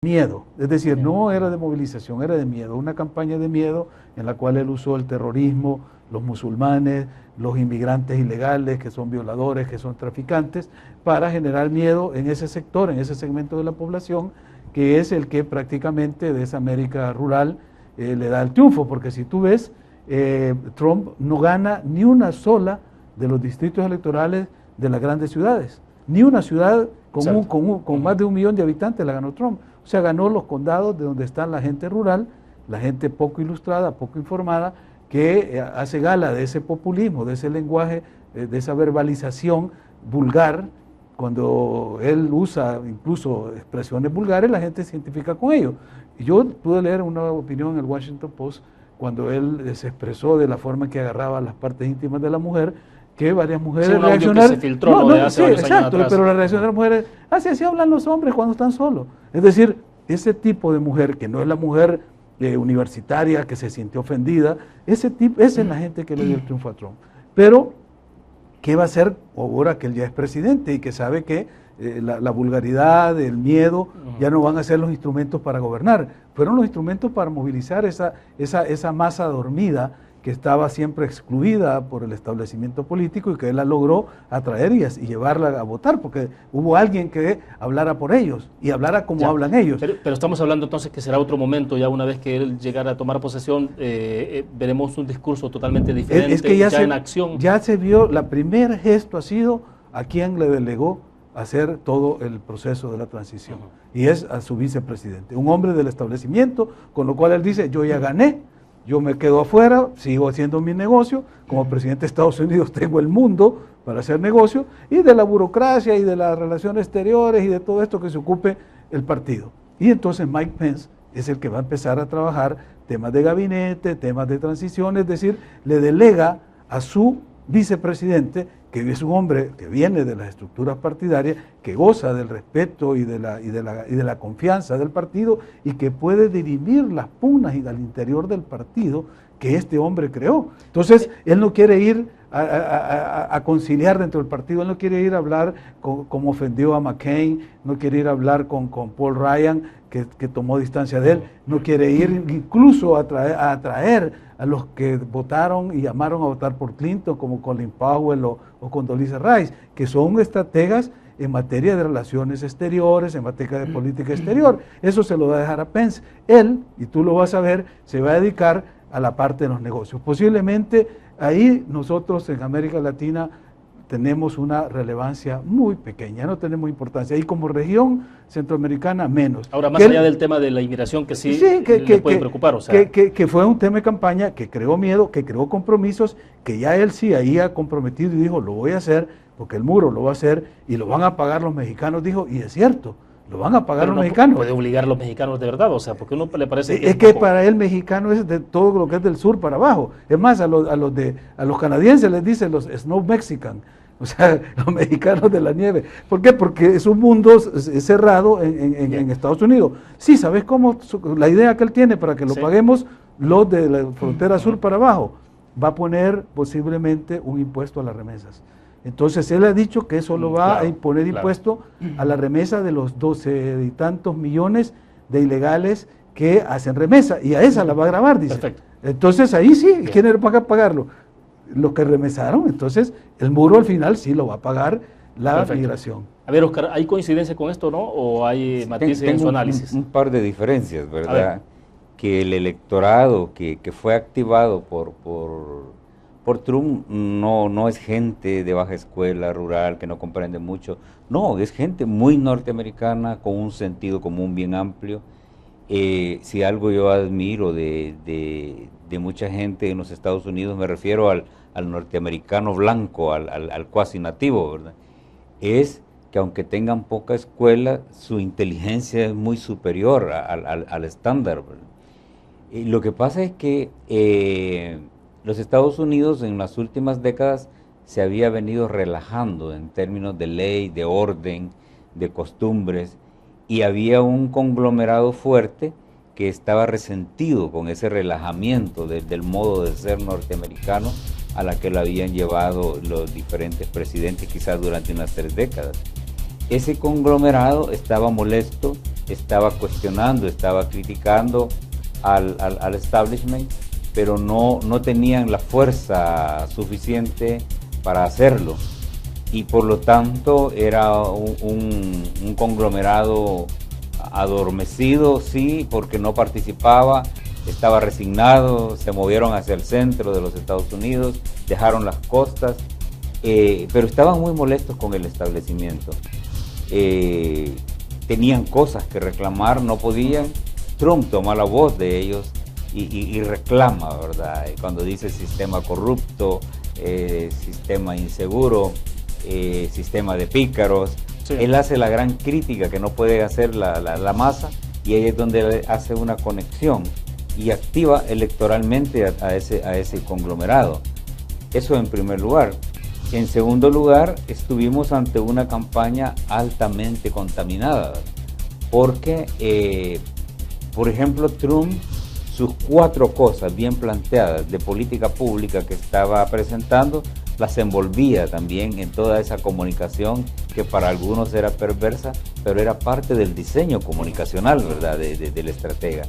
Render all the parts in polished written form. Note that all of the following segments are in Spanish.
miedo, es decir, no era de movilización, era de miedo, una campaña de miedo en la cual él usó el terrorismo, los musulmanes, los inmigrantes ilegales, que son violadores, que son traficantes, para generar miedo en ese sector, en ese segmento de la población, que es el que prácticamente de esa América rural le da el triunfo, porque si tú ves, Trump no gana ni una sola de los distritos electorales de las grandes ciudades, ni una ciudad con más de 1 millón de habitantes la ganó Trump. O sea, ganó los condados de donde está la gente rural, la gente poco ilustrada, poco informada, que hace gala de ese populismo, de ese lenguaje, de esa verbalización vulgar. Cuando él usa incluso expresiones vulgares, la gente se identifica con ello. Y yo pude leer una opinión en el Washington Post cuando él se expresó de la forma en que agarraba las partes íntimas de la mujer, que varias mujeres reaccionaron. Se filtró, no, sí, exacto, pero la reacción de las mujeres, así hablan los hombres cuando están solos. Es decir, ese tipo de mujer, que no es la mujer universitaria que se sintió ofendida, esa es la gente que le dio el triunfo a Trump. Pero, ¿qué va a hacer ahora que él ya es presidente y que sabe que la vulgaridad, el miedo, ya no van a ser los instrumentos para gobernar? Fueron los instrumentos para movilizar esa masa dormida que estaba siempre excluida por el establecimiento político y que él la logró atraer y llevarla a votar, porque hubo alguien que hablara por ellos y hablara como hablan ellos. Pero estamos hablando entonces que será otro momento, ya una vez que él llegara a tomar posesión, veremos un discurso totalmente diferente, es que ya en acción. Ya se vio, la primer gesto ha sido a quien le delegó hacer todo el proceso de la transición, y es a su vicepresidente, un hombre del establecimiento, con lo cual él dice, yo ya gané, yo me quedo afuera, sigo haciendo mi negocio, como presidente de Estados Unidos tengo el mundo para hacer negocio, y de la burocracia y de las relaciones exteriores y de todo esto que se ocupe el partido. Y entonces Mike Pence es el que va a empezar a trabajar temas de gabinete, temas de transición, es decir, le delega a su vicepresidente, que es un hombre que viene de las estructuras partidarias, que goza del respeto y de la confianza del partido y que puede dirimir las pugnas al interior del partido que este hombre creó. Entonces, él no quiere ir a conciliar dentro del partido, él no quiere ir a hablar como ofendió a McCain, no quiere ir a hablar con Paul Ryan, que tomó distancia de él, no quiere ir incluso a atraer a los que votaron y llamaron a votar por Clinton, como Colin Powell o Condoleezza Rice, que son estrategas en materia de relaciones exteriores, en materia de política exterior. Eso se lo va a dejar a Pence. Él, y tú lo vas a ver, se va a dedicar a la parte de los negocios. Posiblemente ahí nosotros en América Latina tenemos una relevancia muy pequeña, no tenemos importancia. Y como región centroamericana, menos. Ahora, más allá del tema de la inmigración, que sí le puede preocupar. O sea, que fue un tema de campaña, que creó miedo, que creó compromisos, que ya él sí ahí ha comprometido y dijo, lo voy a hacer, porque el muro lo va a hacer y lo van a pagar los mexicanos, dijo, y es cierto. Lo van a pagar los mexicanos. Puede obligar a los mexicanos de verdad, o sea, porque a uno le parece que... Es que para el mexicano es de todo lo que es del sur para abajo. Es más, a los canadienses les dicen los Snow Mexican, o sea, los mexicanos de la nieve. ¿Por qué? Porque es un mundo cerrado en Estados Unidos. Sí, ¿sabes cómo? La idea que él tiene para que lo paguemos los de la frontera sur para abajo, va a poner posiblemente un impuesto a las remesas. Entonces él ha dicho que eso lo va a imponer impuesto a la remesa de los 12 y tantos millones de ilegales que hacen remesa, y a esa la va a grabar, dice. Perfecto. Entonces ahí sí, ¿quién va a pagarlo? Los que remesaron. Entonces el muro al final sí lo va a pagar la migración. A ver, Oscar, ¿hay coincidencia con esto, no? ¿O hay matices en su análisis? Un par de diferencias, ¿verdad? Que el electorado que fue activado por Trump no es gente de baja escuela, rural, que no comprende mucho. No, es gente muy norteamericana, con un sentido común bien amplio. Si algo yo admiro de mucha gente en los Estados Unidos, me refiero al norteamericano blanco, al cuasi nativo, ¿verdad? Es que aunque tengan poca escuela, su inteligencia es muy superior al estándar, ¿verdad? Lo que pasa es que los Estados Unidos en las últimas décadas se había venido relajando en términos de ley, de orden, de costumbres, y había un conglomerado fuerte que estaba resentido con ese relajamiento del modo de ser norteamericano a la que lo habían llevado los diferentes presidentes quizás durante unas 3 décadas. Ese conglomerado estaba molesto estaba cuestionando, estaba criticando al establishment, pero no tenían la fuerza suficiente para hacerlo. Y por lo tanto era un conglomerado adormecido, sí, porque no participaba, estaba resignado, se movieron hacia el centro de los Estados Unidos, dejaron las costas, pero estaban muy molestos con el establecimiento. Tenían cosas que reclamar, no podían. Trump toma la voz de ellos y reclama, ¿verdad? Cuando dice sistema corrupto, sistema inseguro, sistema de pícaros, sí. Él hace la gran crítica que no puede hacer la masa, y ahí es donde hace una conexión y activa electoralmente a ese conglomerado. Eso en primer lugar. En segundo lugar, estuvimos ante una campaña altamente contaminada, porque, por ejemplo, Trump, sus 4 cosas bien planteadas de política pública que estaba presentando, las envolvía también en toda esa comunicación que para algunos era perversa, pero era parte del diseño comunicacional, ¿verdad?, del estratega.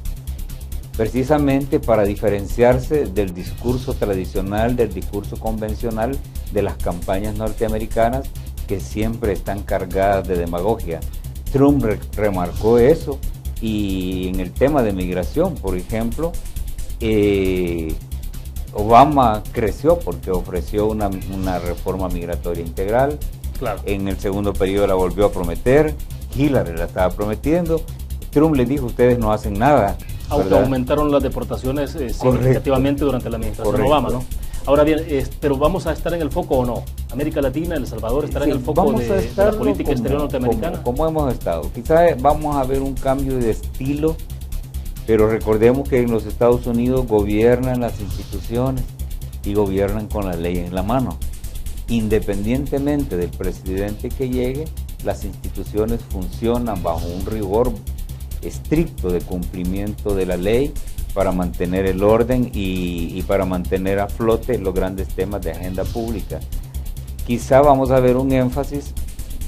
Precisamente para diferenciarse del discurso tradicional, del discurso convencional de las campañas norteamericanas, que siempre están cargadas de demagogia. Trump remarcó eso, y en el tema de migración, por ejemplo, Obama creció porque ofreció una reforma migratoria integral. Claro. En el segundo periodo la volvió a prometer, Hillary la estaba prometiendo, Trump le dijo: ustedes no hacen nada. Aumentaron las deportaciones significativamente durante la administración Obama, ¿no? Ahora bien, pero ¿vamos a estar en el foco o no? ¿América Latina, El Salvador estará en el foco de la política exterior norteamericana? Como hemos estado. Quizás vamos a ver un cambio de estilo, pero recordemos que en los Estados Unidos gobiernan las instituciones y gobiernan con la ley en la mano. Independientemente del presidente que llegue, las instituciones funcionan bajo un rigor estricto de cumplimiento de la ley para mantener el orden y para mantener a flote los grandes temas de agenda pública. Quizá vamos a ver un énfasis,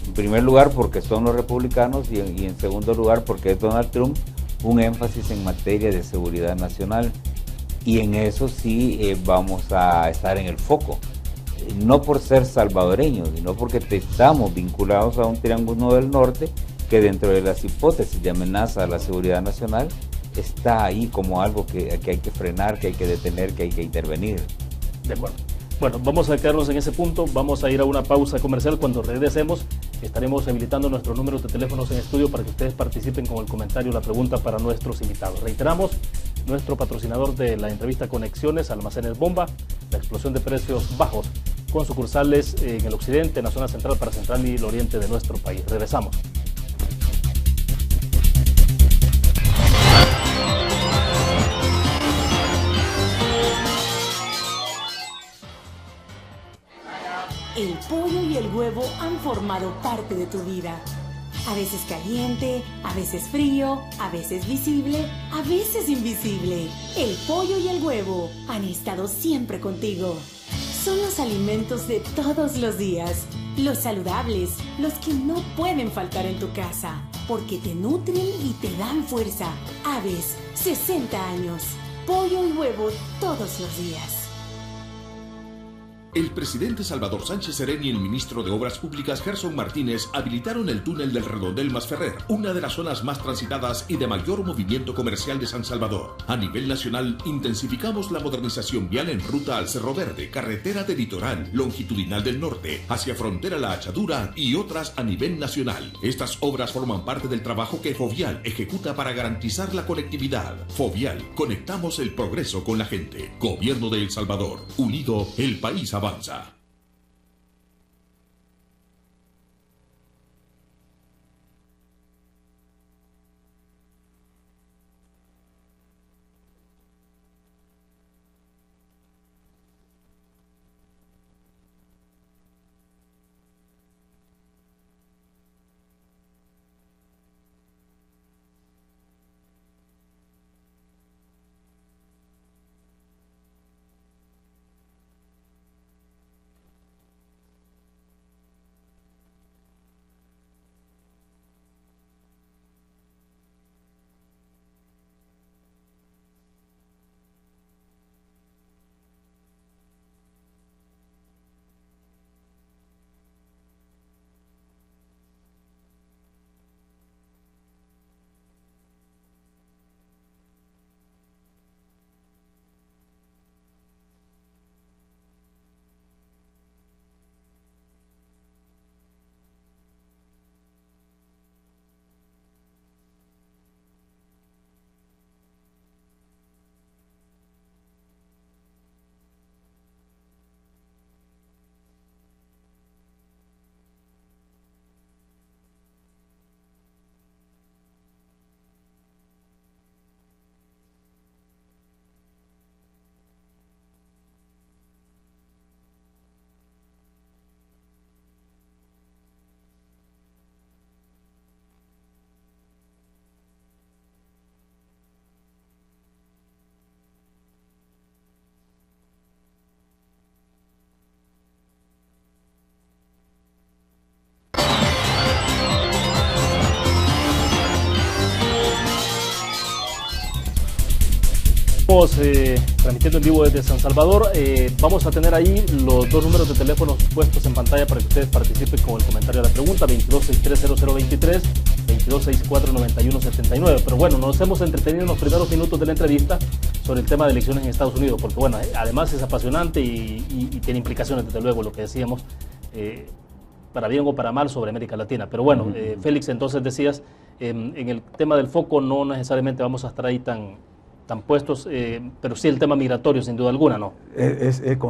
en primer lugar porque son los republicanos, y en segundo lugar porque es Donald Trump, un énfasis en materia de seguridad nacional, y en eso sí vamos a estar en el foco, no por ser salvadoreños, sino porque estamos vinculados a un triángulo del norte que dentro de las hipótesis de amenaza a la seguridad nacional está ahí como algo que hay que frenar, que hay que detener, que hay que intervenir. De acuerdo. Bueno, vamos a quedarnos en ese punto, vamos a ir a una pausa comercial. Cuando regresemos estaremos habilitando nuestros números de teléfonos en estudio para que ustedes participen con el comentario, la pregunta para nuestros invitados. Reiteramos, nuestro patrocinador de la entrevista Conexiones, Almacenes Bomba, la explosión de precios bajos, con sucursales en el occidente, en la zona central, para central y el oriente de nuestro país. Regresamos. El pollo y el huevo han formado parte de tu vida. A veces caliente, a veces frío, a veces visible, a veces invisible. El pollo y el huevo han estado siempre contigo. Son los alimentos de todos los días, los saludables, los que no pueden faltar en tu casa, porque te nutren y te dan fuerza. Aves, 60 años. Pollo y huevo todos los días. El presidente Salvador Sánchez Serén y el ministro de Obras Públicas Gerson Martínez habilitaron el túnel del Redondel Masferrer, una de las zonas más transitadas y de mayor movimiento comercial de San Salvador. A nivel nacional, intensificamos la modernización vial en ruta al Cerro Verde, carretera de Litoral, longitudinal del norte, hacia frontera La Achadura y otras a nivel nacional. Estas obras forman parte del trabajo que Fovial ejecuta para garantizar la conectividad. Fovial, conectamos el progreso con la gente. Gobierno de El Salvador, unido, el país avanza. Seguimos transmitiendo en vivo desde San Salvador. Vamos a tener ahí los dos números de teléfonos puestos en pantalla para que ustedes participen con el comentario de la pregunta, 22630023, 22649179. Pero bueno, nos hemos entretenido en los primeros minutos de la entrevista sobre el tema de elecciones en Estados Unidos, porque bueno, además es apasionante y tiene implicaciones, desde luego, lo que decíamos, para bien o para mal, sobre América Latina. Pero bueno, Félix, entonces decías, en el tema del foco no necesariamente vamos a estar ahí tan puestos, pero sí el tema migratorio, sin duda alguna, ¿no?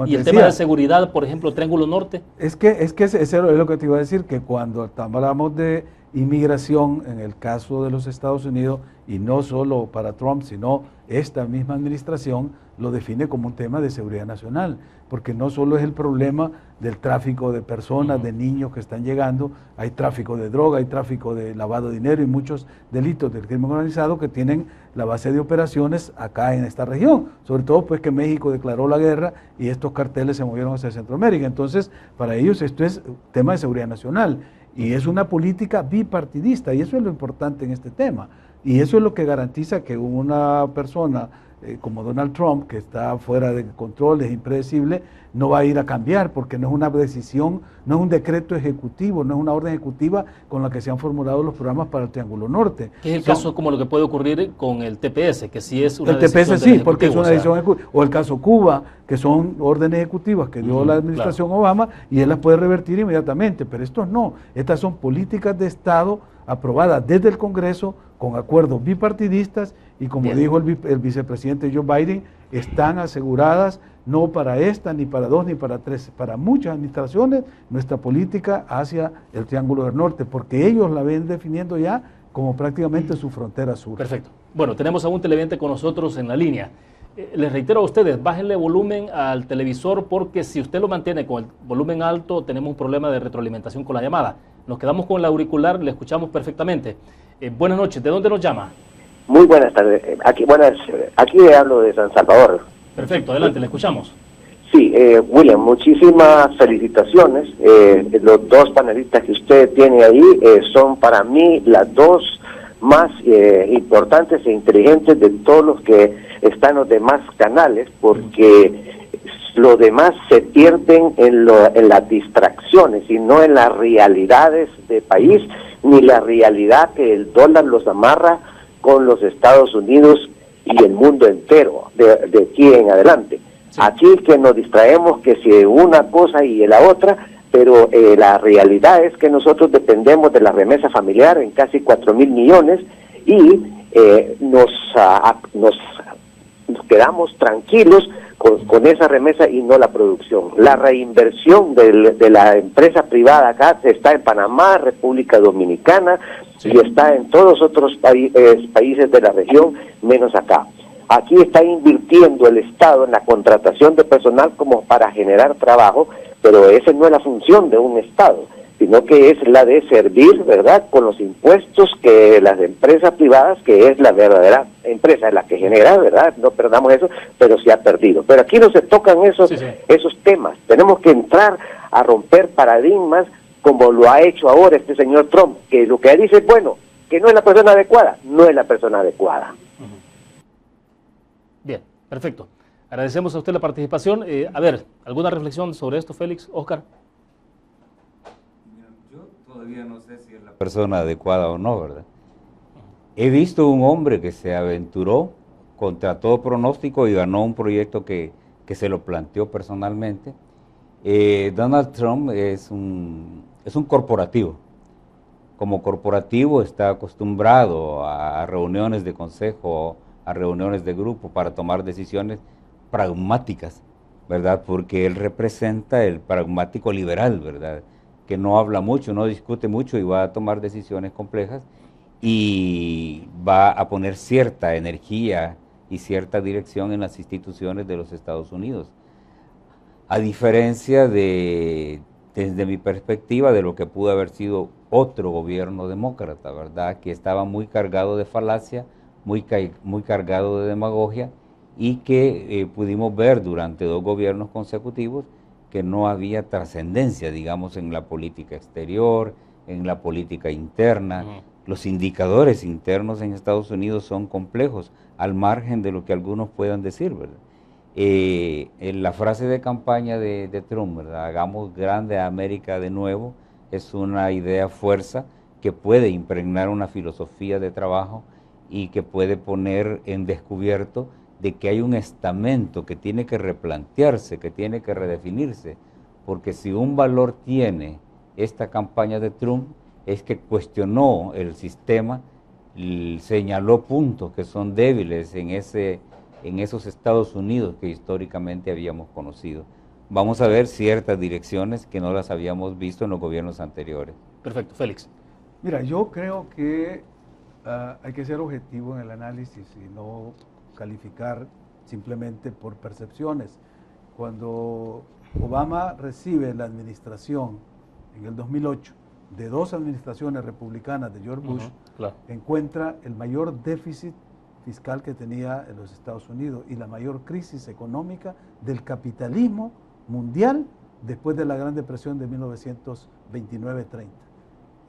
Y el tema de seguridad, por ejemplo, Triángulo Norte. Es lo que te iba a decir, que cuando hablamos de inmigración, en el caso de los Estados Unidos, y no solo para Trump, sino esta misma administración, lo define como un tema de seguridad nacional, porque no solo es el problema del tráfico de personas, de niños que están llegando, hay tráfico de droga, hay tráfico de lavado de dinero y muchos delitos del crimen organizado que tienen la base de operaciones acá en esta región, sobre todo pues que México declaró la guerra y estos carteles se movieron hacia Centroamérica. Entonces, para ellos esto es tema de seguridad nacional y es una política bipartidista, y eso es lo importante en este tema, y eso es lo que garantiza que una persona como Donald Trump, que está fuera de control, es impredecible, no va a ir a cambiar, porque no es una decisión, no es un decreto ejecutivo, no es una orden ejecutiva con la que se han formulado los programas para el Triángulo Norte. Que es el caso como lo que puede ocurrir con el TPS, que sí es una decisión. El TPS sí, porque es una decisión ejecutiva. O el caso Cuba, que son órdenes ejecutivas que dio la administración Obama, y él las puede revertir inmediatamente, pero estos no. Estas son políticas de Estado aprobadas desde el Congreso con acuerdos bipartidistas y, como dijo el vicepresidente Joe Biden, están aseguradas no para esta, ni para dos, ni para tres, para muchas administraciones, nuestra política hacia el Triángulo del Norte, porque ellos la ven definiendo ya como prácticamente su frontera sur. Perfecto. Bueno, tenemos a un televidente con nosotros en la línea. Les reitero a ustedes, bájenle volumen al televisor, porque si usted lo mantiene con el volumen alto, tenemos un problema de retroalimentación con la llamada. Nos quedamos con el auricular, le escuchamos perfectamente. Buenas noches, ¿de dónde nos llama? Muy buenas tardes. Aquí hablo de San Salvador. Perfecto, adelante, le escuchamos. Sí, William, muchísimas felicitaciones. Los dos panelistas que usted tiene ahí son para mí las dos más importantes e inteligentes de todos los que están en los demás canales, porque los demás se pierden en las distracciones y no en las realidades del país, ni la realidad que el dólar los amarra con los Estados Unidos y el mundo entero, de aquí en adelante. Sí. Aquí que nos distraemos que si una cosa y la otra, pero la realidad es que nosotros dependemos de la remesa familiar en casi 4.000 millones y nos quedamos tranquilos con esa remesa y no la producción. La reinversión de la empresa privada acá está en Panamá, República Dominicana, y está en todos otros países de la región, menos acá. Aquí está invirtiendo el Estado en la contratación de personal como para generar trabajo, pero esa no es la función de un Estado, sino que es la de servir, ¿verdad?, con los impuestos que las empresas privadas, que es la verdadera empresa, es la que genera, ¿verdad?, no perdamos eso, pero se ha perdido. Pero aquí no se tocan esos temas. Tenemos que entrar a romper paradigmas como lo ha hecho ahora este señor Trump, que lo que dice es, bueno, que no es la persona adecuada, no es la persona adecuada. Bien, perfecto. Agradecemos a usted la participación. A ver, ¿alguna reflexión sobre esto, Félix, Oscar? Yo todavía no sé si es la persona adecuada o no, ¿verdad? He visto un hombre que se aventuró contra todo pronóstico y ganó un proyecto que se lo planteó personalmente. Donald Trump es un corporativo. Como corporativo está acostumbrado a reuniones de consejo, a reuniones de grupo para tomar decisiones pragmáticas, ¿verdad? Porque él representa el pragmático liberal, ¿verdad? Que no habla mucho, no discute mucho y va a tomar decisiones complejas y va a poner cierta energía y cierta dirección en las instituciones de los Estados Unidos. A diferencia desde mi perspectiva, de lo que pudo haber sido otro gobierno demócrata, ¿verdad? Que estaba muy cargado de falacia, muy cargado de demagogia, y que pudimos ver durante 2 gobiernos consecutivos que no había trascendencia, digamos, en la política exterior, en la política interna, los indicadores internos en Estados Unidos son complejos, al margen de lo que algunos puedan decir, ¿verdad? En la frase de campaña de Trump, ¿verdad? Hagamos grande a América de nuevo, es una idea fuerza que puede impregnar una filosofía de trabajo y que puede poner en descubierto de que hay un estamento que tiene que replantearse, que tiene que redefinirse, porque si un valor tiene esta campaña de Trump es que cuestionó el sistema, señaló puntos que son débiles en esos Estados Unidos que históricamente habíamos conocido. Vamos a ver ciertas direcciones que no las habíamos visto en los gobiernos anteriores. Perfecto, Félix. Mira, yo creo que hay que ser objetivo en el análisis y no calificar simplemente por percepciones. Cuando Obama recibe la administración en el 2008 de dos administraciones republicanas de George Bush, claro, encuentra el mayor déficit fiscal que tenía en los Estados Unidos y la mayor crisis económica del capitalismo mundial después de la Gran Depresión de 1929-30.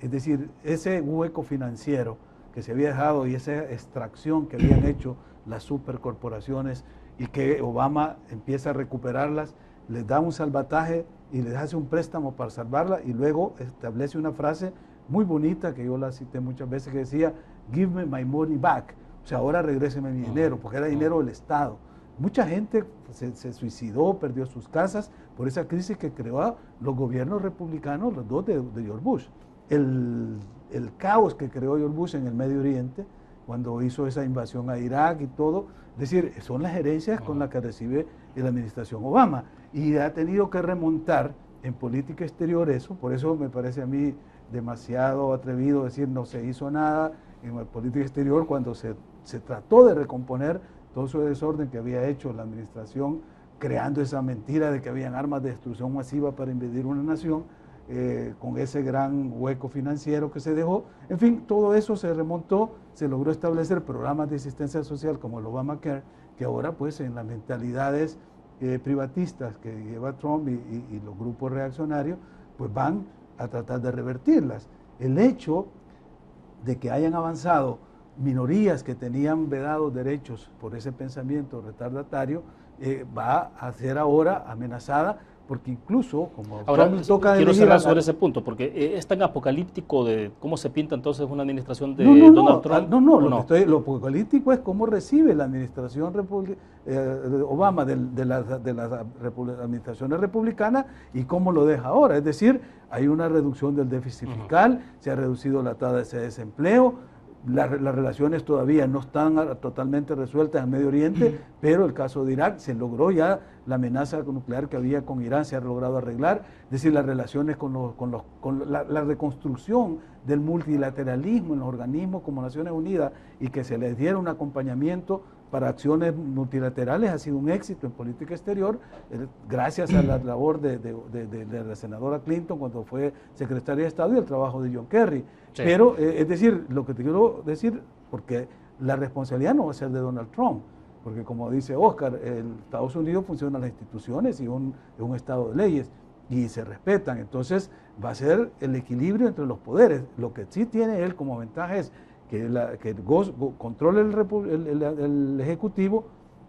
Es decir, ese hueco financiero que se había dejado y esa extracción que habían hecho las supercorporaciones y que Obama empieza a recuperarlas, les da un salvataje y les hace un préstamo para salvarla y luego establece una frase muy bonita que yo la cité muchas veces que decía, give me my money back, o sea, ahora regréseme mi dinero, porque era dinero del Estado. Mucha gente se suicidó, perdió sus casas por esa crisis que creó los gobiernos republicanos, los dos de George Bush. El caos que creó George Bush en el Medio Oriente, cuando hizo esa invasión a Irak y todo, es decir, son las herencias con las que recibe la administración Obama y ha tenido que remontar en política exterior eso, por eso me parece a mí demasiado atrevido decir no se hizo nada en la política exterior cuando se trató de recomponer todo ese desorden que había hecho la administración, creando esa mentira de que habían armas de destrucción masiva para invadir una nación, con ese gran hueco financiero que se dejó. En fin, todo eso se remontó, se logró establecer programas de asistencia social como el Obamacare, que ahora pues en las mentalidades privatistas que lleva Trump y los grupos reaccionarios, pues van a tratar de revertirlas. El hecho de que hayan avanzado minorías que tenían vedados derechos por ese pensamiento retardatario, va a ser ahora amenazada, porque incluso, como ahora, Trump toca quiero cerrar sobre ese punto, porque es tan apocalíptico de cómo se pinta entonces una administración de Donald Trump. Lo apocalíptico es cómo recibe la administración Obama de las administraciones republicanas y cómo lo deja ahora. Es decir, hay una reducción del déficit fiscal, se ha reducido la tasa de desempleo, las relaciones todavía no están totalmente resueltas en Medio Oriente, pero el caso de Irak se logró ya, la amenaza nuclear que había con Irán se ha logrado arreglar, es decir, las relaciones con la reconstrucción del multilateralismo en los organismos como Naciones Unidas y que se les diera un acompañamiento para acciones multilaterales ha sido un éxito en política exterior, gracias a la labor de la senadora Clinton cuando fue secretaria de Estado y el trabajo de John Kerry. Sí. Pero, es decir, lo que te quiero decir, porque la responsabilidad no va a ser de Donald Trump, porque como dice Oscar, en Estados Unidos funcionan las instituciones y un Estado de leyes y se respetan, entonces va a ser el equilibrio entre los poderes. Lo que sí tiene él como ventaja es que controla el Ejecutivo,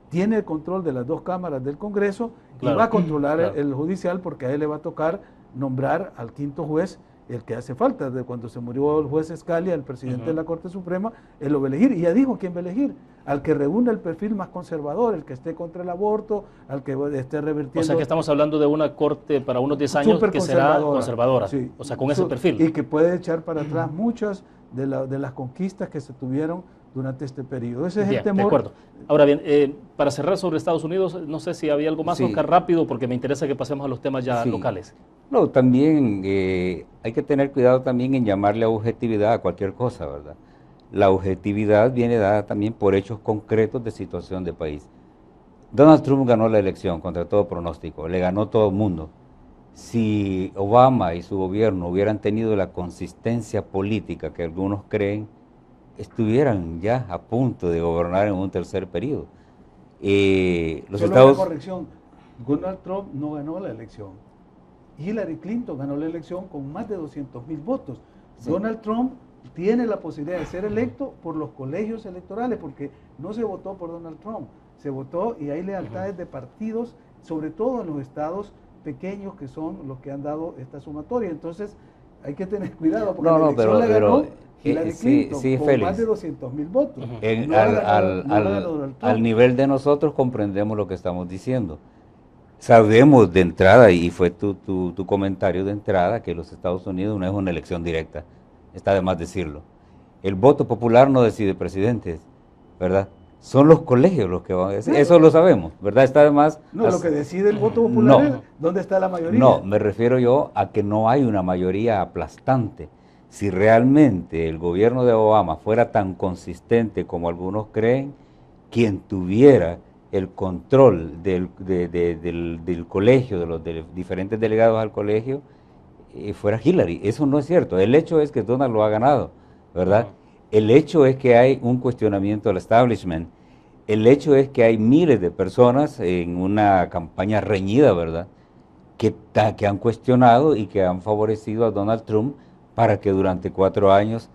tiene el control de las dos cámaras del Congreso, claro, y va a controlar el judicial, porque a él le va a tocar nombrar al quinto juez, el que hace falta. De cuando se murió el juez Scalia, el presidente de la Corte Suprema, él lo va a elegir, y ya dijo quién va a elegir, al que reúna el perfil más conservador, el que esté contra el aborto, al que esté revirtiendo. O sea que estamos hablando de una corte para unos 10 años que será conservadora, sí, o sea, con ese perfil. Y que puede echar para atrás muchas de las conquistas que se tuvieron durante este periodo. Ese es el temor. De acuerdo. Ahora bien, para cerrar sobre Estados Unidos, no sé si había algo más, Oscar, rápido, porque me interesa que pasemos a los temas ya locales. No, también hay que tener cuidado también en llamarle a objetividad a cualquier cosa, ¿verdad? La objetividad viene dada también por hechos concretos de situación de país. Donald Trump ganó la elección contra todo pronóstico, le ganó todo el mundo. Si Obama y su gobierno hubieran tenido la consistencia política que algunos creen, estuvieran ya a punto de gobernar en un tercer periodo. Una corrección, Donald Trump no ganó la elección. Hillary Clinton ganó la elección con más de 200,000 votos. Sí. Donald Trump tiene la posibilidad de ser electo por los colegios electorales, porque no se votó por Donald Trump, se votó y hay lealtades de partidos, sobre todo en los estados pequeños que son los que han dado esta sumatoria. Entonces hay que tener cuidado porque la elección la ganó Hillary Clinton con Félix, más de 200,000 votos. Al nivel de nosotros comprendemos lo que estamos diciendo. Sabemos de entrada, y fue tu comentario de entrada, que los Estados Unidos no es una elección directa, está de más decirlo. El voto popular no decide presidentes, ¿verdad? Son los colegios los que van a decir, eso lo sabemos, ¿verdad? Está de más. No, lo que decide el voto popular es dónde está la mayoría. No, me refiero yo a que no hay una mayoría aplastante. Si realmente el gobierno de Obama fuera tan consistente como algunos creen, quien tuviera el control del colegio, de los diferentes delegados al colegio, fuera Hillary. Eso no es cierto. El hecho es que Donald lo ha ganado, ¿verdad? El hecho es que hay un cuestionamiento al establishment. El hecho es que hay miles de personas en una campaña reñida, ¿verdad?, que han cuestionado y que han favorecido a Donald Trump para que durante 4 años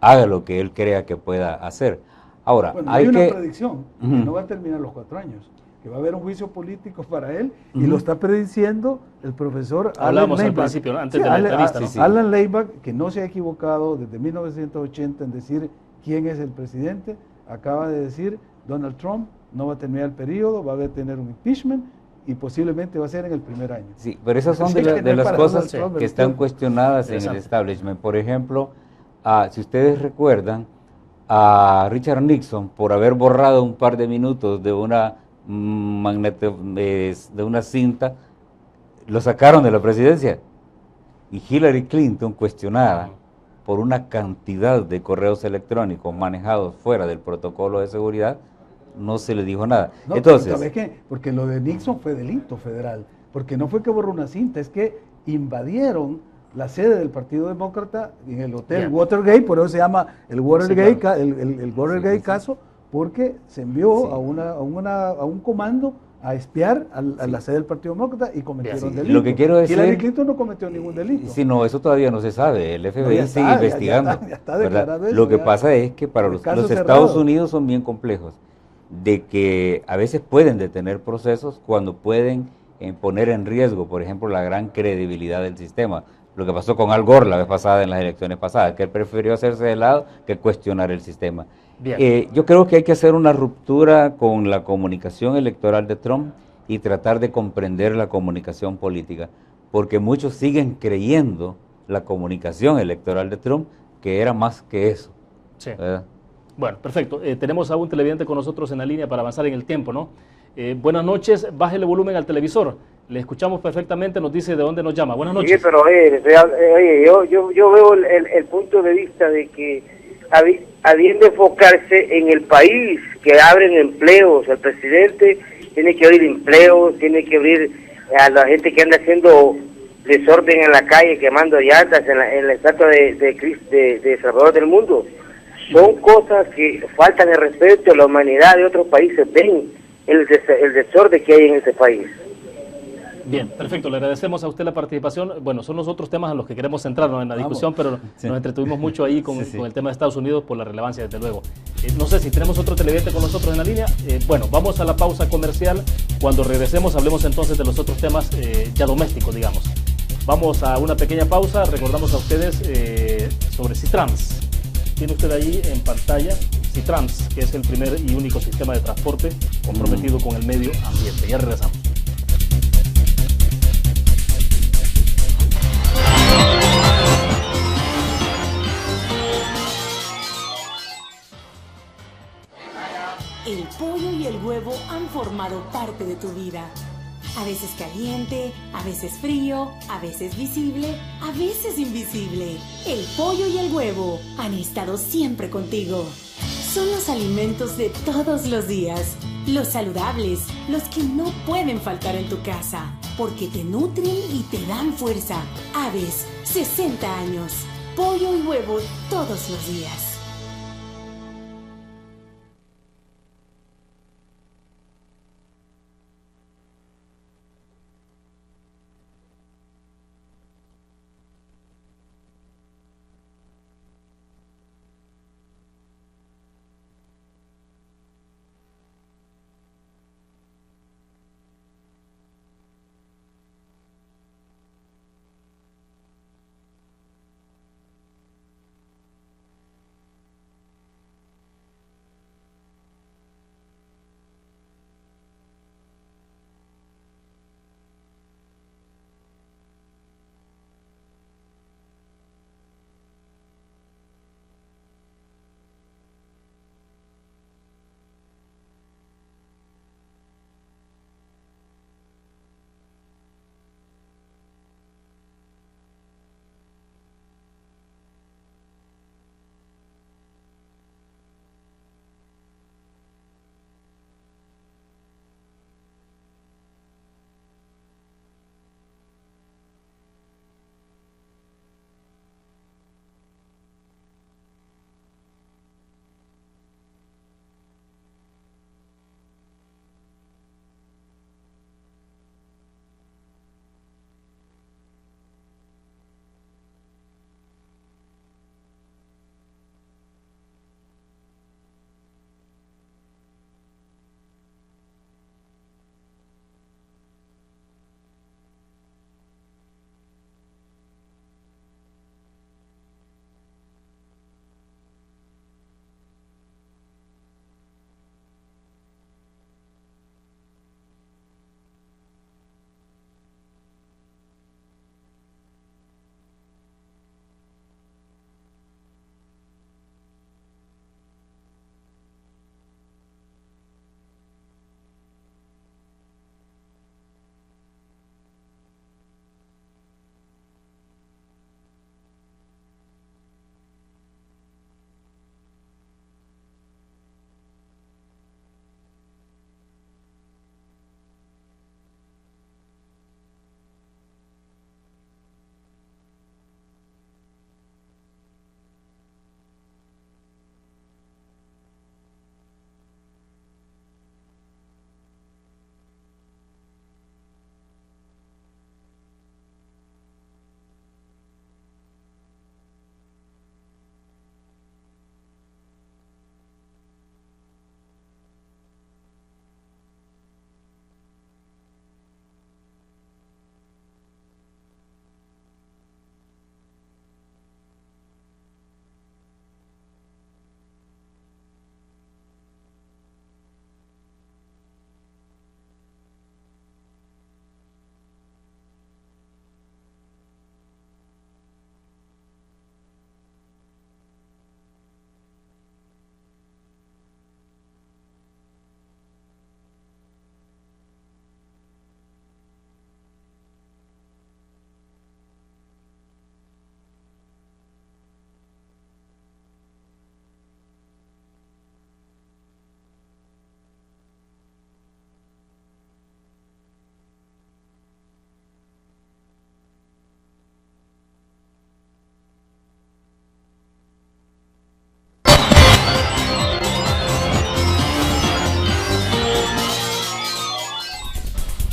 haga lo que él crea que pueda hacer. Ahora, bueno, hay una predicción, que no va a terminar los 4 años, que va a haber un juicio político para él, y lo está prediciendo el profesor Alan Leibach. Al principio, antes de la entrevista, ¿no? Alan Leibach, que no se ha equivocado desde 1980 en decir quién es el presidente, acaba de decir: Donald Trump no va a terminar el periodo, va a tener un impeachment y posiblemente va a ser en el primer año. Sí, pero esas son de las cosas que están cuestionadas en el establishment. Por ejemplo, si ustedes recuerdan, a Richard Nixon, por haber borrado un par de minutos de una cinta, lo sacaron de la presidencia. Y Hillary Clinton, cuestionada por una cantidad de correos electrónicos manejados fuera del protocolo de seguridad, no se le dijo nada. No, entonces, ¿sabes qué? Porque lo de Nixon fue delito federal, porque no fue que borró una cinta, es que invadieron la sede del Partido Demócrata en el Hotel Watergate, por eso se llama el Watergate, el Watergate caso, porque se envió a un comando a espiar a la sede del Partido Demócrata y cometieron delito. Lo que quiero decir, Hillary Clinton no cometió ningún delito. Sí, no, eso todavía no se sabe, el FBI sigue investigando. Ya está declarado eso, lo que pasa es que para los Estados Unidos son bien complejos, de que a veces pueden detener procesos cuando pueden poner en riesgo, por ejemplo, la gran credibilidad del sistema. Lo que pasó con Al Gore la vez pasada en las elecciones pasadas, que él prefirió hacerse de lado que cuestionar el sistema. Yo creo que hay que hacer una ruptura con la comunicación electoral de Trump y tratar de comprender la comunicación política, porque muchos siguen creyendo la comunicación electoral de Trump que era más que eso. Sí. Bueno, perfecto. Tenemos a un televidente con nosotros en la línea para avanzar en el tiempo, ¿no? Buenas noches, baje el volumen al televisor. Le escuchamos perfectamente, nos dice de dónde nos llama. Buenas noches. Sí, pero yo veo el punto de vista de que habían de enfocarse en el país, que abren empleos. El presidente tiene que abrir empleos, tiene que abrir a la gente que anda haciendo desorden en la calle, quemando llantas en la estatua de Salvador del Mundo. Son cosas que faltan de respeto a la humanidad de otros países. Ven el desorden que hay en este país. Bien, perfecto, le agradecemos a usted la participación. Bueno, son los otros temas en los que queremos centrarnos en la discusión, pero nos entretuvimos mucho ahí con el tema de Estados Unidos por la relevancia, desde luego. No sé si tenemos otro televidente con nosotros en la línea. Bueno, vamos a la pausa comercial. Cuando regresemos hablemos entonces de los otros temas ya domésticos, digamos. Vamos a una pequeña pausa. Recordamos a ustedes sobre Citrans. Tiene usted ahí en pantalla Citrans, que es el primer y único sistema de transporte comprometido con el medio ambiente. Ya regresamos. El pollo y el huevo han formado parte de tu vida. A veces caliente, a veces frío, a veces visible, a veces invisible. El pollo y el huevo han estado siempre contigo. Son los alimentos de todos los días, los saludables, los que no pueden faltar en tu casa, porque te nutren y te dan fuerza. Aves, 60 años. Pollo y huevo todos los días.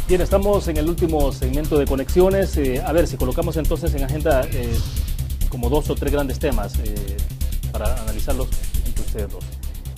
Bien, estamos en el último segmento de conexiones. A ver, si colocamos entonces en agenda como 2 o 3 grandes temas para analizarlos entre ustedes dos.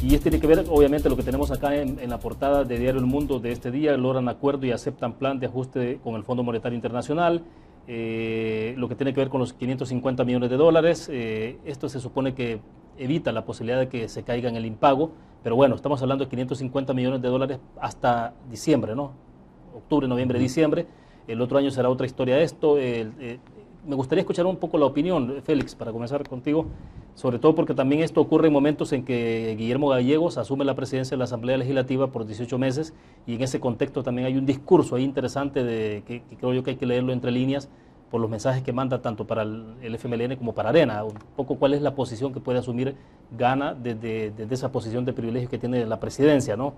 Y tiene que ver, obviamente, lo que tenemos acá en la portada de Diario El Mundo de este día. Logran acuerdo y aceptan plan de ajuste con el Fondo Monetario Internacional. Lo que tiene que ver con los 550 millones de dólares. Esto se supone que evita la posibilidad de que se caiga en el impago. Pero bueno, estamos hablando de 550 millones de dólares hasta diciembre, ¿no? Octubre, noviembre, diciembre. El otro año será otra historia esto. Me gustaría escuchar un poco la opinión, Félix, para comenzar contigo, sobre todo porque también esto ocurre en momentos en que Guillermo Gallegos asume la presidencia de la Asamblea Legislativa por 18 meses y en ese contexto también hay un discurso ahí interesante que creo yo que hay que leerlo entre líneas por los mensajes que manda tanto para el FMLN como para Arena, un poco cuál es la posición que puede asumir Gana desde esa posición de privilegio que tiene la presidencia, ¿no?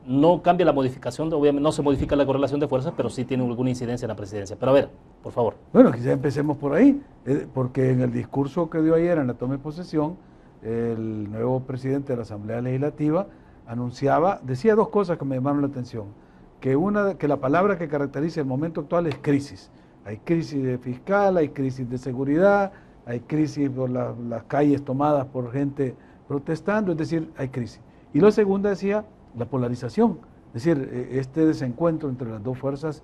No cambia la modificación, obviamente no se modifica la correlación de fuerzas, pero sí tiene alguna incidencia en la presidencia. Pero a ver, por favor. Bueno, quizá empecemos por ahí, porque en el discurso que dio ayer en la toma de posesión, el nuevo presidente de la Asamblea Legislativa decía 2 cosas que me llamaron la atención, que la palabra que caracteriza el momento actual es crisis. Hay crisis fiscal, hay crisis de seguridad, hay crisis por las calles tomadas por gente protestando, es decir, hay crisis. Y lo segundo decía, la polarización, es decir, este desencuentro entre las 2 fuerzas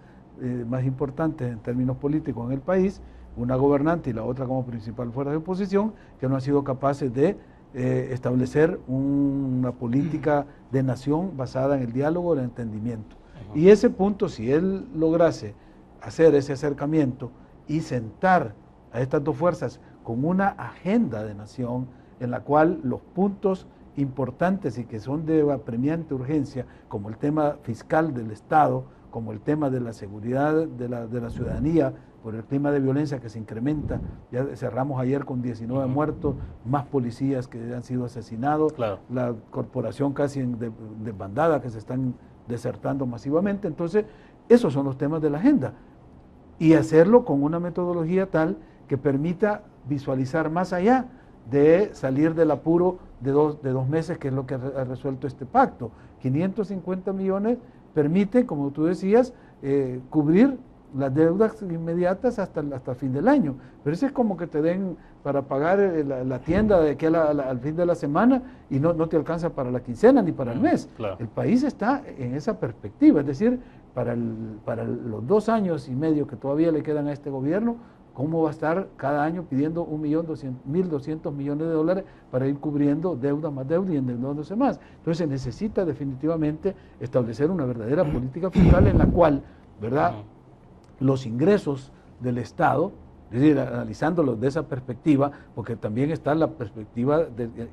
más importantes en términos políticos en el país, una gobernante y la otra como principal fuerza de oposición, que no han sido capaces de establecer una política de nación basada en el diálogo, el entendimiento. Y ese punto, si él lograse hacer ese acercamiento y sentar a estas 2 fuerzas con una agenda de nación en la cual los puntos importantes y que son de apremiante urgencia, como el tema fiscal del Estado, como el tema de la seguridad de la ciudadanía, por el clima de violencia que se incrementa. Ya cerramos ayer con 19 muertos, más policías que han sido asesinados, claro. La corporación casi desbandada que se están desertando masivamente. Entonces, esos son los temas de la agenda. Y hacerlo con una metodología tal que permita visualizar más allá de salir del apuro de dos meses, que es lo que ha resuelto este pacto. 550 millones permite, como tú decías, cubrir las deudas inmediatas hasta fin del año. Pero eso es como que te den para pagar la tienda de aquí al fin de la semana y no te alcanza para la quincena ni para el mes. Claro. El país está en esa perspectiva, es decir, para los 2 años y medio que todavía le quedan a este gobierno, ¿cómo va a estar cada año pidiendo 1.200.000 millones de dólares para ir cubriendo deuda más deuda y endeudándose más? Entonces se necesita definitivamente establecer una verdadera política fiscal en la cual, ¿verdad?, los ingresos del Estado, es decir, analizándolos de esa perspectiva, porque también está la perspectiva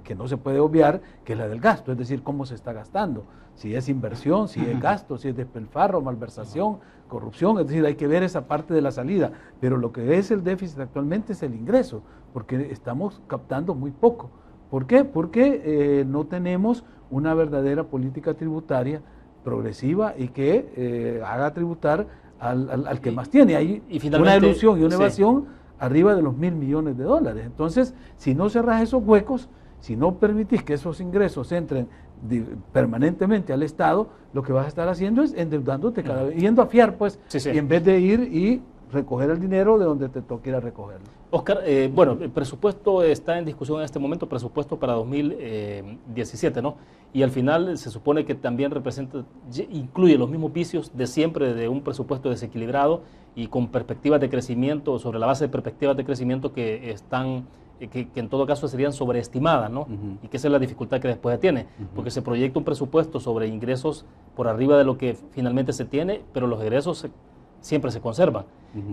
que no se puede obviar, que es la del gasto, es decir, cómo se está gastando, si es inversión, si es gasto, si es despilfarro, malversación, corrupción, es decir, hay que ver esa parte de la salida, pero lo que es el déficit actualmente es el ingreso, porque estamos captando muy poco. ¿Por qué? Porque no tenemos una verdadera política tributaria progresiva y que haga tributar al que más tiene. Hay una ilusión y una evasión arriba de los 1.000 millones de dólares. Entonces, si no cerras esos huecos, si no permitís que esos ingresos entren permanentemente al Estado, lo que vas a estar haciendo es endeudándote cada vez, yendo a fiar, pues, y en vez de ir y recoger el dinero de donde te toque ir a recogerlo. Oscar, bueno, el presupuesto está en discusión en este momento, presupuesto para 2017, ¿no? Y al final se supone que también incluye los mismos vicios de siempre de un presupuesto desequilibrado y con perspectivas de crecimiento, sobre la base de perspectivas de crecimiento que están, que en todo caso serían sobreestimadas, ¿no? Y que esa es la dificultad que después tiene, porque se proyecta un presupuesto sobre ingresos por arriba de lo que finalmente se tiene, pero los egresos siempre se conservan.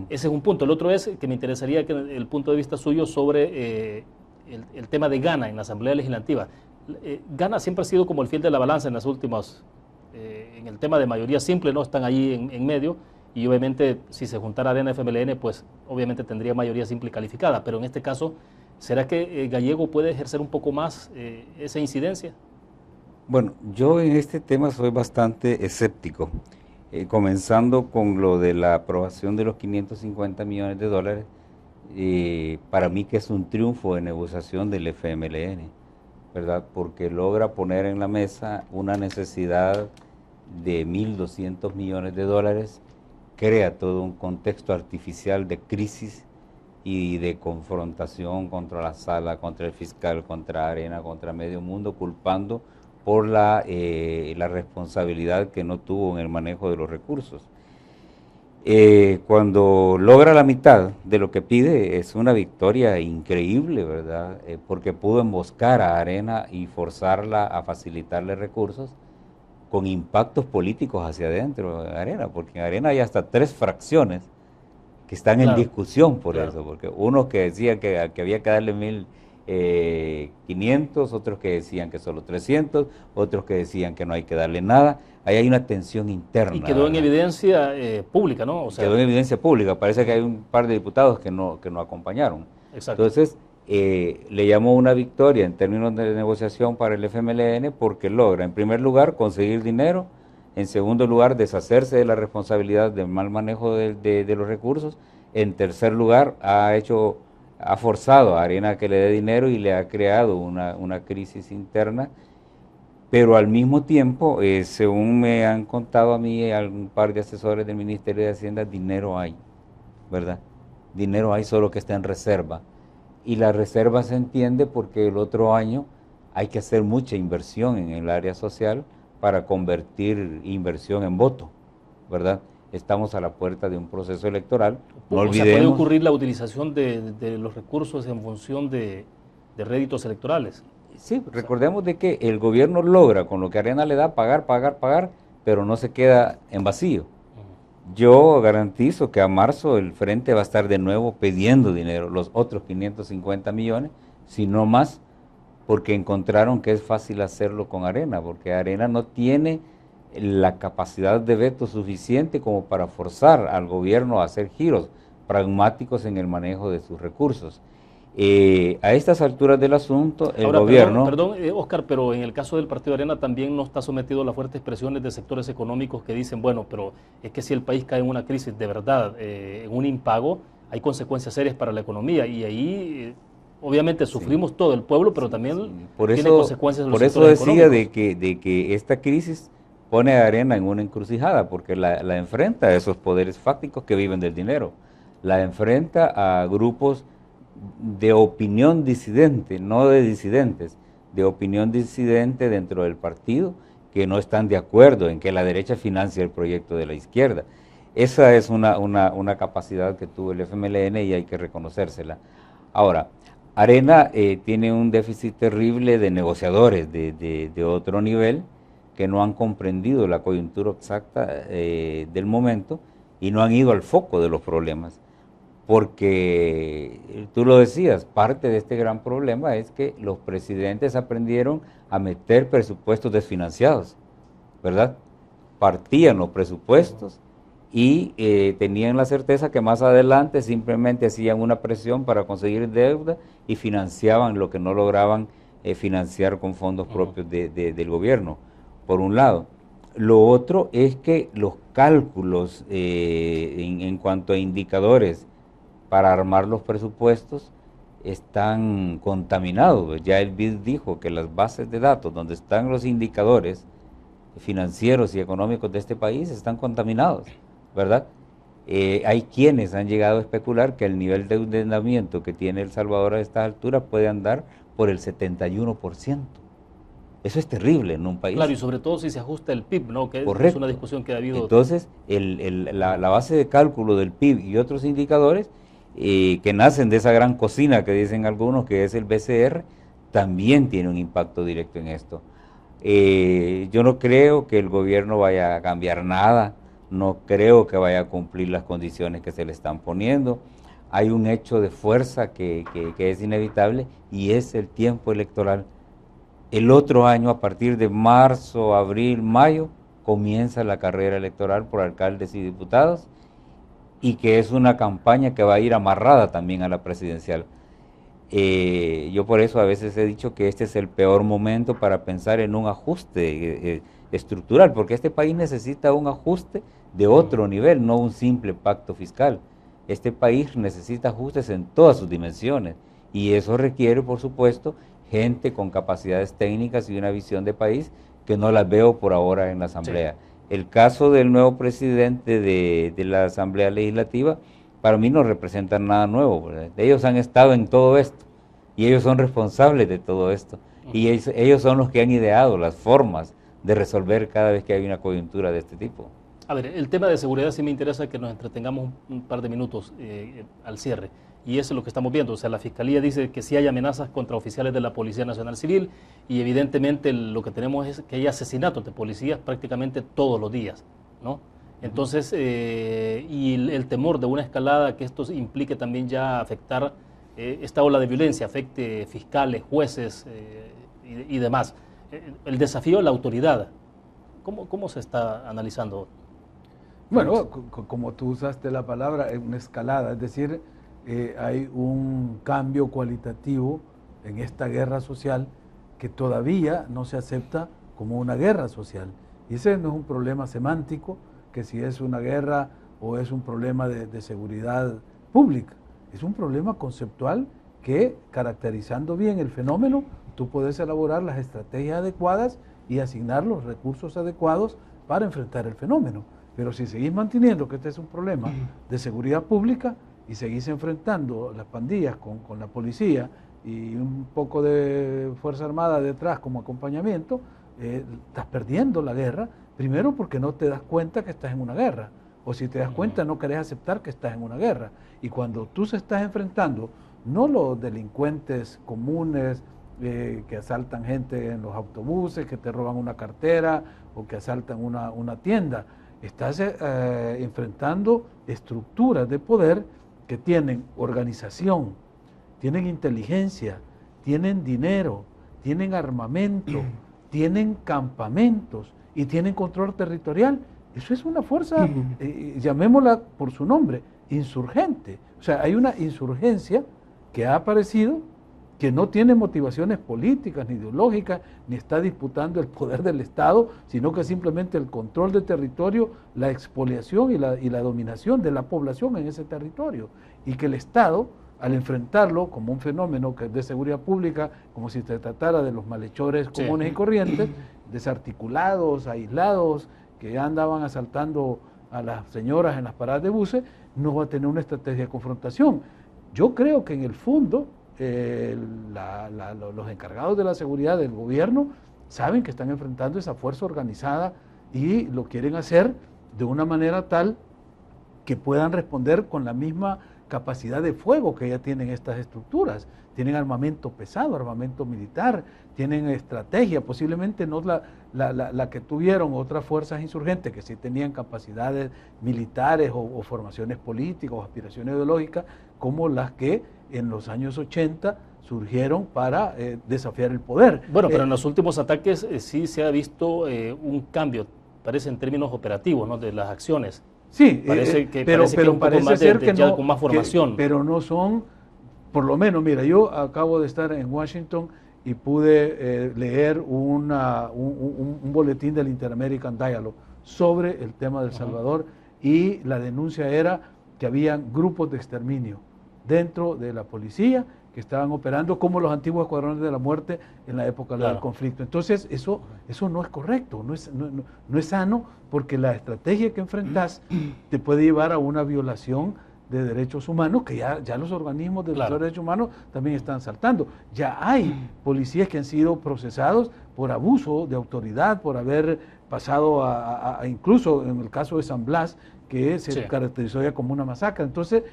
Ese es un punto. El otro es que me interesaría que el punto de vista suyo sobre el tema de Gana en la Asamblea Legislativa. Gana siempre ha sido como el fiel de la balanza en las últimas, en el tema de mayoría simple, ¿no? Están ahí en medio, y obviamente si se juntara Arena FMLN, pues obviamente tendría mayoría simple calificada, pero en este caso, ¿será que Gallego puede ejercer un poco más esa incidencia? Bueno, yo en este tema soy bastante escéptico. Comenzando con lo de la aprobación de los 550 millones de dólares, para mí que es un triunfo de negociación del FMLN, ¿verdad? Porque logra poner en la mesa una necesidad de 1.200 millones de dólares, crea todo un contexto artificial de crisis y de confrontación contra la sala, contra el fiscal, contra Arena, contra medio mundo, culpando por la responsabilidad que no tuvo en el manejo de los recursos. Cuando logra la mitad de lo que pide, es una victoria increíble, ¿verdad? Porque pudo emboscar a Arena y forzarla a facilitarle recursos con impactos políticos hacia adentro de Arena, porque en Arena hay hasta 3 fracciones que están en discusión por eso, porque unos que decían que había que darle 1.500, otros que decían que solo 300, otros que decían que no hay que darle nada. Ahí hay una tensión interna. Y quedó en evidencia pública, ¿no? O sea, quedó en evidencia pública. Parece que hay un par de diputados que no acompañaron. Exacto. Entonces, le llamó una victoria en términos de negociación para el FMLN porque logra, en primer lugar, conseguir dinero, en segundo lugar, deshacerse de la responsabilidad del mal manejo de los recursos, en tercer lugar, ha forzado a Arena a que le dé dinero y le ha creado una crisis interna, pero al mismo tiempo, según me han contado a mí un par de asesores del Ministerio de Hacienda, dinero hay, ¿verdad? Dinero hay, solo que está en reserva. Y la reserva se entiende porque el otro año hay que hacer mucha inversión en el área social para convertir inversión en voto, ¿verdad? Estamos a la puerta de un proceso electoral. No olvidemos. ¿Puede ocurrir la utilización de los recursos en función de réditos electorales? Sí, recordemos de que el gobierno logra, con lo que Arena le da, pagar, pero no se queda en vacío. Yo garantizo que a marzo el Frente va a estar de nuevo pidiendo dinero, los otros 550 millones, si no más, porque encontraron que es fácil hacerlo con Arena, porque Arena no tiene la capacidad de veto suficiente como para forzar al gobierno a hacer giros pragmáticos en el manejo de sus recursos. A estas alturas del asunto, el gobierno... Perdón, Oscar, pero en el caso del Partido Arena también no está sometido a las fuertes presiones de sectores económicos que dicen, bueno, pero es que si el país cae en una crisis de verdad, en un impago, hay consecuencias serias para la economía y ahí... Obviamente sufrimos todo el pueblo, pero también tiene consecuencias en los sectores económicos. Por eso decía de que esta crisis pone a Arena en una encrucijada, porque la enfrenta a esos poderes fácticos que viven del dinero, la enfrenta a grupos de opinión disidente, no de disidentes, de opinión disidente dentro del partido, que no están de acuerdo en que la derecha financie el proyecto de la izquierda. Esa es una capacidad que tuvo el FMLN y hay que reconocérsela. Ahora, Arena tiene un déficit terrible de negociadores de otro nivel que no han comprendido la coyuntura exacta del momento y no han ido al foco de los problemas. Porque, tú lo decías, parte de este gran problema es que los presidentes aprendieron a meter presupuestos desfinanciados, ¿verdad? Partían los presupuestos y tenían la certeza que más adelante simplemente hacían una presión para conseguir deuda y financiaban lo que no lograban financiar con fondos propios del gobierno, por un lado. Lo otro es que los cálculos en cuanto a indicadores para armar los presupuestos están contaminados. Ya el BID dijo que las bases de datos donde están los indicadores financieros y económicos de este país están contaminados, ¿verdad? Hay quienes han llegado a especular que el nivel de endeudamiento que tiene El Salvador a esta altura puede andar por el 71%. Eso es terrible en un país. Claro, y sobre todo si se ajusta el PIB, ¿no? Que Correcto. Es una discusión que ha habido. Entonces, la base de cálculo del PIB y otros indicadores que nacen de esa gran cocina que dicen algunos que es el BCR, también tiene un impacto directo en esto. Yo no creo que el gobierno vaya a cambiar nada, no creo que vaya a cumplir las condiciones que se le están poniendo. Hay un hecho de fuerza que es inevitable y es el tiempo electoral. El otro año, a partir de marzo, abril, mayo, comienza la carrera electoral por alcaldes y diputados y que es una campaña que va a ir amarrada también a la presidencial. Yo por eso a veces he dicho que este es el peor momento para pensar en un ajuste estructural, porque este país necesita un ajuste de otro nivel, no un simple pacto fiscal. Este país necesita ajustes en todas sus dimensiones y eso requiere, por supuesto, gente con capacidades técnicas y una visión de país que no las veo por ahora en la Asamblea. el caso del nuevo presidente de la Asamblea Legislativa, para mí no representa nada nuevo, ¿verdad? Ellos han estado en todo esto y ellos son responsables de todo esto y ellos son los que han ideado las formas de resolver cada vez que hay una coyuntura de este tipo. A ver, el tema de seguridad sí me interesa que nos entretengamos un par de minutos al cierre. Y eso es lo que estamos viendo. O sea, la Fiscalía dice que sí hay amenazas contra oficiales de la Policía Nacional Civil y evidentemente lo que tenemos es que hay asesinatos de policías prácticamente todos los días, ¿no? Entonces, y el temor de una escalada que esto implique también ya afectar esta ola de violencia, afecte fiscales, jueces y demás. El desafío a la autoridad, ¿cómo se está analizando? Bueno, como tú usaste la palabra, es una escalada, es decir, hay un cambio cualitativo en esta guerra social que todavía no se acepta como una guerra social. Y ese no es un problema semántico, que si es una guerra o es un problema de seguridad pública. Es un problema conceptual que, caracterizando bien el fenómeno, tú puedes elaborar las estrategias adecuadas y asignar los recursos adecuados para enfrentar el fenómeno. Pero si seguís manteniendo que este es un problema de seguridad pública y seguís enfrentando las pandillas con la policía y un poco de Fuerza Armada detrás como acompañamiento, estás perdiendo la guerra, primero porque no te das cuenta que estás en una guerra, o si te das cuenta no querés aceptar que estás en una guerra. Y cuando tú se estás enfrentando, no los delincuentes comunes que asaltan gente en los autobuses, que te roban una cartera o que asaltan una tienda, estás enfrentando estructuras de poder que tienen organización, tienen inteligencia, tienen dinero, tienen armamento, tienen campamentos y tienen control territorial. Eso es una fuerza, llamémosla por su nombre, insurgente. O sea, hay una insurgencia que ha aparecido, que no tiene motivaciones políticas ni ideológicas, ni está disputando el poder del Estado, sino que simplemente el control del territorio, la expoliación y la dominación de la población en ese territorio. Y que el Estado, al enfrentarlo como un fenómeno que es de seguridad pública, como si se tratara de los malhechores comunes y corrientes, desarticulados, aislados, que ya andaban asaltando a las señoras en las paradas de buses, no va a tener una estrategia de confrontación. Yo creo que en el fondo los encargados de la seguridad del gobierno saben que están enfrentando esa fuerza organizada y lo quieren hacer de una manera tal que puedan responder con la misma capacidad de fuego que ya tienen estas estructuras. Tienen armamento pesado, armamento militar, tienen estrategia, posiblemente no la que tuvieron otras fuerzas insurgentes que sí tenían capacidades militares o formaciones políticas o aspiraciones ideológicas, como las que en los años 80 surgieron para desafiar el poder. Bueno, pero en los últimos ataques sí se ha visto un cambio, parece en términos operativos, ¿no?, de las acciones. Sí, pero un poco más con más formación. Pero no son, por lo menos, mira, yo acabo de estar en Washington y pude leer un boletín del Inter-American Dialogue sobre el tema de El Salvador, y la denuncia era que habían grupos de exterminio dentro de la policía que estaban operando como los antiguos escuadrones de la muerte en la época del conflicto. Entonces, eso no es correcto, no es sano, porque la estrategia que enfrentás te puede llevar a una violación de derechos humanos, que ya los organismos de los derechos humanos también están saltando. Ya hay policías que han sido procesados por abuso de autoridad, por haber pasado incluso en el caso de San Blas, que se caracterizó ya como una masacre. Entonces,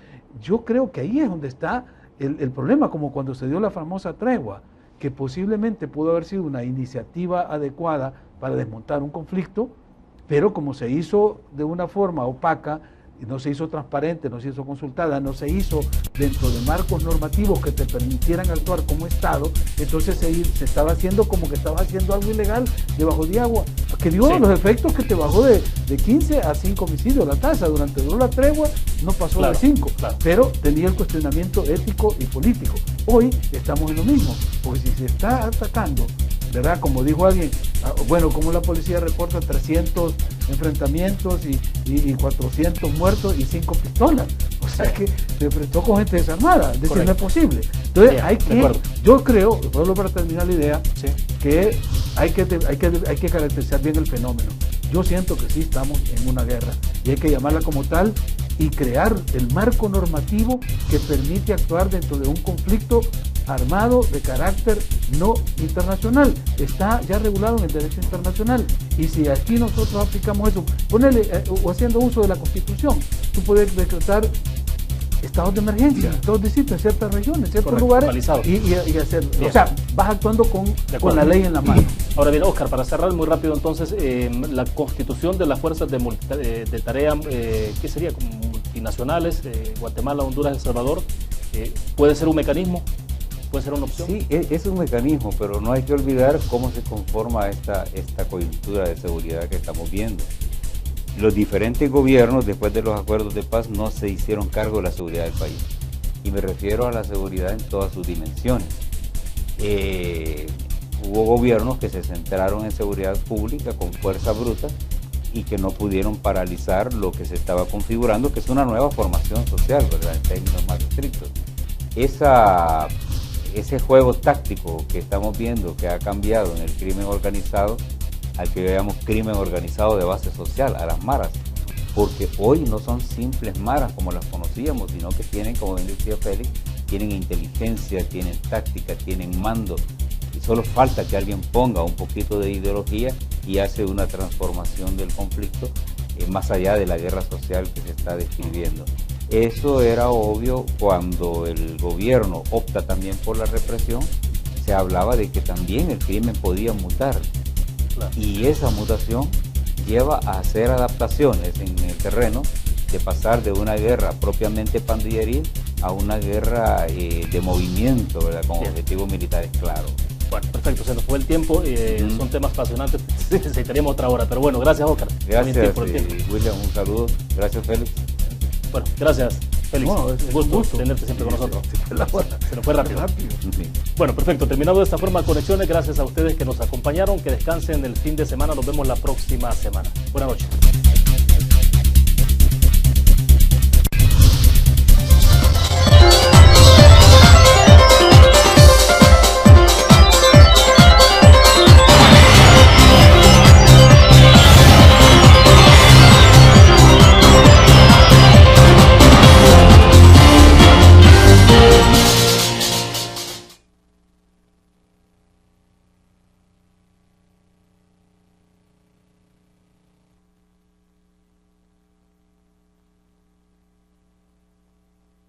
yo creo que ahí es donde está el problema, como cuando se dio la famosa tregua, que posiblemente pudo haber sido una iniciativa adecuada para desmontar un conflicto, pero como se hizo de una forma opaca, no se hizo transparente, no se hizo consultada, no se hizo dentro de marcos normativos que te permitieran actuar como Estado, entonces se estaba haciendo como que estaba haciendo algo ilegal debajo de agua, que dio los efectos que te bajó de 15 a 5 homicidios la tasa. Durante la tregua no pasó de 5, pero tenía el cuestionamiento ético y político. Hoy estamos en lo mismo, porque si se está atacando, ¿verdad? Como dijo alguien, bueno, como la policía reporta 300 enfrentamientos y 400 muertos y 5 pistolas. O sea que se enfrentó con gente desarmada. Es decir, no es posible. Entonces, yo creo, solo para terminar la idea, que hay que caracterizar bien el fenómeno. Yo siento que sí estamos en una guerra y hay que llamarla como tal y crear el marco normativo que permite actuar dentro de un conflicto armado de carácter no internacional. Está ya regulado en el derecho internacional. Y si aquí nosotros aplicamos eso, o haciendo uso de la Constitución, tú puedes decretar estados de emergencia, estados de sitio en ciertas regiones, en ciertos lugares, y hacerlo. O sea, vas actuando con la ley en la mano. Ahora bien, Oscar, para cerrar muy rápido entonces, la constitución de las fuerzas de tarea, ¿qué sería? Como multinacionales, Guatemala, Honduras, El Salvador, ¿puede ser un mecanismo? ¿Puede ser una opción? Sí, es un mecanismo, pero no hay que olvidar cómo se conforma esta coyuntura de seguridad que estamos viendo. Los diferentes gobiernos, después de los acuerdos de paz, no se hicieron cargo de la seguridad del país. Y me refiero a la seguridad en todas sus dimensiones. Hubo gobiernos que se centraron en seguridad pública con fuerza bruta y que no pudieron paralizar lo que se estaba configurando, que es una nueva formación social, ¿verdad?, en términos más estrictos. Ese juego táctico que estamos viendo que ha cambiado en el crimen organizado, al que llamamos crimen organizado de base social, a las maras, porque hoy no son simples maras como las conocíamos, sino que tienen, como bien decía Félix, tienen inteligencia, tienen táctica, tienen mando, y solo falta que alguien ponga un poquito de ideología y hace una transformación del conflicto más allá de la guerra social que se está describiendo. Eso era obvio cuando el gobierno opta también por la represión, se hablaba de que también el crimen podía mutar. Claro. Y esa mutación lleva a hacer adaptaciones en el terreno, de pasar de una guerra propiamente pandilleril a una guerra de movimiento, ¿verdad?, con objetivos militares claros. Bueno, perfecto, se nos fue el tiempo, son temas apasionantes, necesitaríamos otra hora, pero bueno, gracias, Oscar. Gracias, William, un saludo. Gracias, Félix. Bueno, gracias, Félix. No, es un gusto tenerte siempre con nosotros. Se nos fue rápido. Sí. Bueno, perfecto. Terminado de esta forma Conexiones. Gracias a ustedes que nos acompañaron. Que descansen el fin de semana. Nos vemos la próxima semana. Buenas noches.